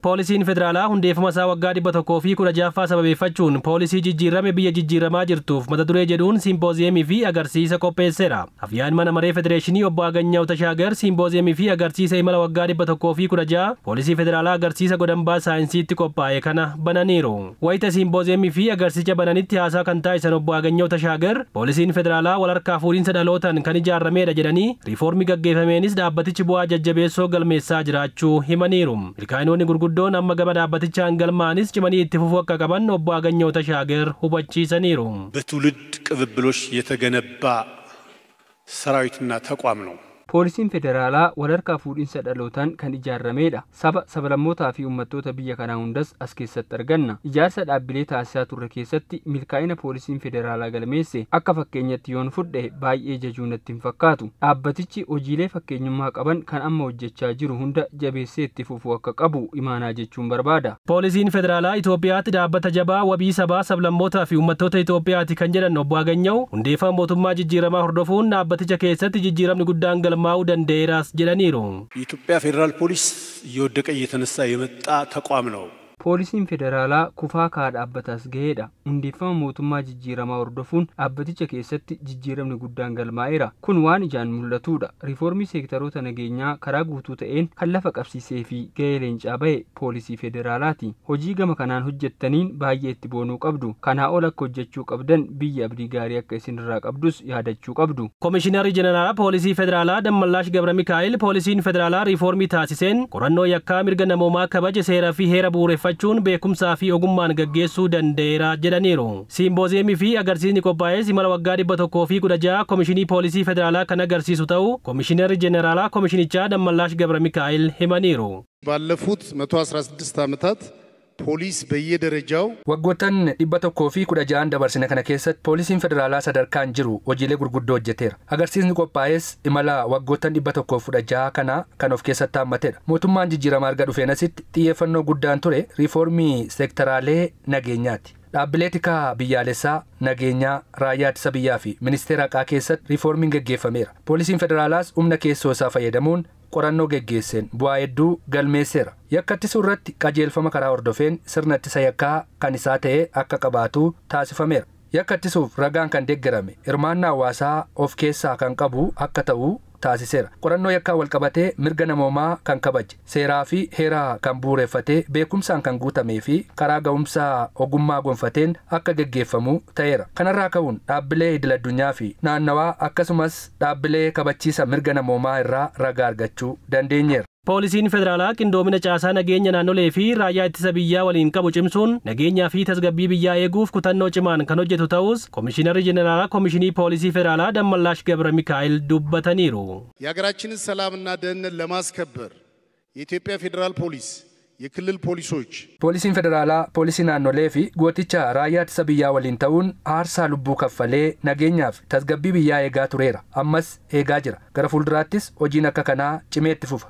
Poolisiin federaalaa hundeeffama isaa waggaa 116ffaa sababeeffachuun poolisii jijjiirame biyya jijjiiramaa jirtuuf mata duree jedhuun simpooziyemii fi agarsiisa qopheesseera. Afyaan mana maree federeeshinii obbo Aganyaw Tashaagar simpooziyemii fi agarsiisa imala waggaa 116 poolisii federaalaa agarsiisa godambaa saayinsiitti qophaa'e kana bananiiru. Wayita simpooziyemii fi agarsiisa bananitti haasaa kan taasisan obbo Aganyaw Tashaagar poolisiin federaalaa wal harkaa fuudhinsa dhalootaan kan ijaaramedha jedhanii riifoormii gaggeeffameenis dhaabbatichi bu'aa jajjabeessoo galmeessaa jiraachuu himaniiru. Milkaa'inoonni gurguddoon amma gama dhaabbatichaan galmaanis cimanii itti fufuu akka qaban obbo Aganyaw Tashaagar hubachiisaniiru. በትውልድ ቅብብሎች የተገነባ ሰራዊትና ተቋም ነው። Poolisiin federaalaa wal harkaa fuudhinsa dhalootaan kan ijaaramedha. Saba sablammootaa fi uummattoota biyya kanaa hundas as keessatti arganna. Ijaarsa dhaabbilee taasisaa turre keessatti milkaa'ina poolisiin federaalaa galmeesse akka fakkeenyatti yoon fudhe baay'ee jajuu natti hin fakkaatu. Dhaabbatichi hojiilee fakkeenyummaa qaban kan amma hojjechaa jiru hunda jabeessee itti fufuu akka qabu imaanaa jechuun barbaada. Poolisiin federaalaa Itoophiyaatti dhaabbata jabaa wabii sabaa sablammootaa fi uummattoota Itoophiyaatti kan jedhan obbo Aganyaw hundeeffama mootummaa jijjiiramaa hordofuun dhaabbaticha keessatti jijjiiramni guddaan galmaa'uu danda'eeras jedhaniiru. የኢትዮጵያ ፌደራል ፖሊስ እየወደቀ እየተነሳ የመጣ ተቋም ነው። Poolisiin federaalaa kufaa kaa dhaabbatas gaheedha. Hundeeffama mootummaa jijjiiramaa hordofuun dhaabbaticha keessatti jijjiiramni guddaan galmaa'eera. Kun waan ijaan mul'atudha. Riifoormii seektaroota nageenyaa karaa guutuu ta'een kan lafa qabsiisee fi gahee leencaa bahe poolisii federaalaati. Hojii gama kanaan hojjettaniin baay'ee itti boonuu qabdu. Kanaa ol akka hojjechuu qabdan biyya abdii gaarii akka isinirraa qabdus yaadachuu qabdu. Komishinarri Jeneraalaa Poolisii Federaalaa Dammallaash Gabra Mikaa'el poolisiin federaalaa riifoormii taasiseen qorannoo yakkaa mirga namoomaa kabaje seeraa fi heera bu'uureffachuun beekumsaa fi ogummaan gaggeessuu danda'eera jedhaniiru. Simpooziyemii fi agarsiisni qophaa'es imala waggaa 116 komishinii poolisii federaalaa kan agarsiisu ta'uu komishinarri jeneraalaa komishinichaa Dammallaash Gabra Mikaa'el himaniiru. ባለፉት 116 ዓመታት ፖሊስ በየደረጃው waggoottan 116 dabarsine kana keessatti poolisiin federaalaa sadarkaan jiru hojiilee gurguddoo hojjeteera. Agarsiisni qophaa'es imala waggoottan 116 kana kan of keessatti hammatedha. Mootummaan jijjiiramaa erga dhufeenasitti xiyyeeffannoo guddaan ture riifoormii seektaraalee nageenyaati. Dhaabbilee tikaa biyyaalessaa nageenyaa raayyaa ittisa biyyaa fi ministeera haqaa keessatti riifoormiin gaggeeffameera. Poolisiin federaalaas humna keessoo isaa fayyadamuun qorannoo gaggeesseen bu'aa hedduu galmeesseera. Yakka ittisuu irratti qajeelfama karaa hordofeen sirna ittisa yakkaa kan isaa ta'e akka qabaatu taasifameera. Yakka ittisuuf ragaan kan deeggarame hirmaannaa hawaasaa of keessaa kan qabu akka ta'u taasiseera. Qorannoo yakkaa wal qabatee mirga namoomaa kan kabaje seeraa fi heeraa kan bu'uureffatee beekumsaan kan guutamee fi karaa ga'umsaa ogummaa gonfateen akka gaggeeffamu ta'eera. Kanarraa ka'uun dhaabbilee idil addunyaa fi naannawaa akkasumas dhaabbilee kabachiisa mirga namoomaa irraa ragaa argachuu dandeenyeera. Poolisiin federaalaa qindoomina caasaa nageenya naannolee fi raayyaa ittisa biyyaa waliin qabu cimsuun nageenyaa fi tasgabbii biyyaa eeguuf kutannoo cimaan kan hojjetu ta'us komishinarri jeneraalaa komishinii poolisii federaalaa Dammallaash Gabra Mikaa'el dubbataniiru. የሀገራችንን ሰላምና ደህንነት ለማስከበር የኢትዮጵያ ፌደራል ፖሊስ የክልል ፖሊሶች poolisiin federaalaa poolisii naannolee fi gooticha raayyaa ittisa biyyaa waliin ta'uun aarsaa lubbuu kaffalee nageenyaaf tasgabbii biyyaa eegaa tureera. Ammas eegaa jira. Gara fuulduraattis hojiin akka kanaa cimee itti fufa.